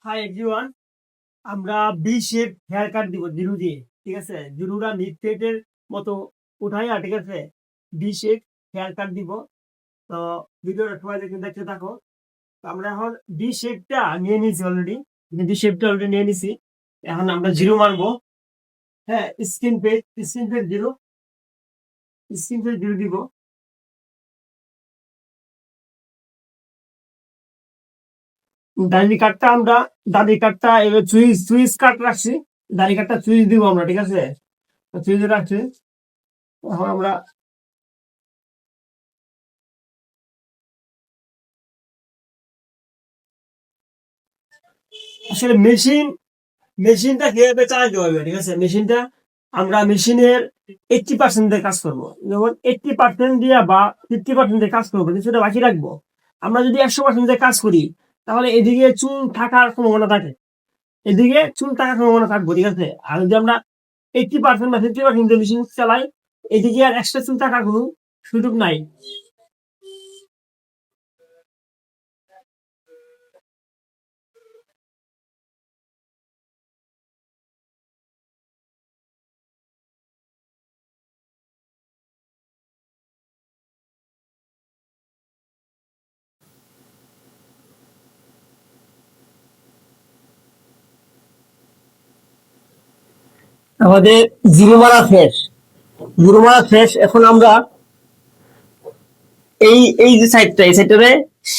Hi everyone, আমরা B shape hair cut দিব zero দিয়ে। ঠিক আছে, জিরুরা মিড সেটের মতো উঠাই, আর ঠিক আছে বি শেপ হেয়ার কাট দিব। তো ভিডিওটা সবাই দেখতে থাকো। তো আমরা এখন বি শেপটা নিয়ে নিয়েছি অলরেডি, নিয়ে নিছি। এখন আমরা জিরো মারবো। হ্যাঁ, স্ক্রিন পেজ জিরো দিব। দাড়ি কাটটা এবার সুইচ কাট রাখছি। দাড়ি কাটটা সুইচ দিব আমরা, ঠিক আছে। সুইচ রাখছি। এখন আমরা আসলে মেশিনটা কিভাবে চালাতে হবে, ঠিক আছে। মেশিনের 80% দিয়ে কাজ করবো। যখন 80% দিয়ে বা 50% দিয়ে কাজ করবো, কিছুটা বাকি রাখবো। আমরা যদি 100% দিয়ে কাজ করি, তাহলে এদিকে চুল থাকার সম্ভাবনা থাকে, ঠিক আছে। আর যদি আমরা 80% বা 50% দিয়ে মেশিন চালাই, এদিকে আর এক্সট্রা চুল থাকার কোনো সুযোগ নাই। আমাদের জিরো মারা শেষ। এখন আমরা এই যে এই সাইডটারে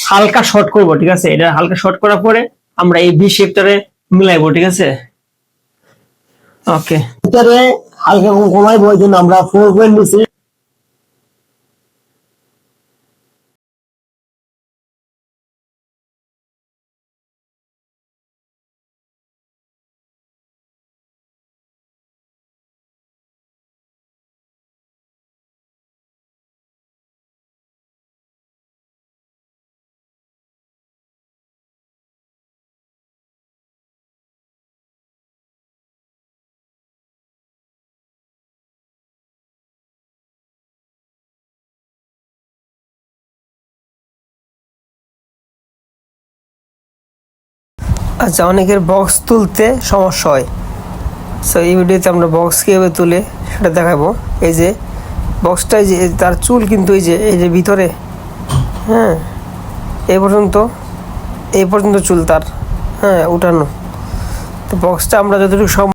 হালকা শর্ট করব, ঠিক আছে। এটা হালকা শর্ট করার পরে আমরা এই বি শেপটারে মিলাইবো, ঠিক আছে। ওকে, এটারে হালকা কমাইবো, এই জন্য আমরা 4 পয়েন্ট নিছি। আচ্ছা, অনেকের বক্স তুলতে সমস্যা হয়। সো এই ভিডিওতে আমরা বক্স কীভাবে তুলে সেটা দেখাবো। এই যে বক্সটাই, যে তার চুল কিন্তু এই যে ভিতরে, হ্যাঁ, এই পর্যন্ত চুল তার, হ্যাঁ, উঠানো। তো বক্সটা আমরা যতটুকু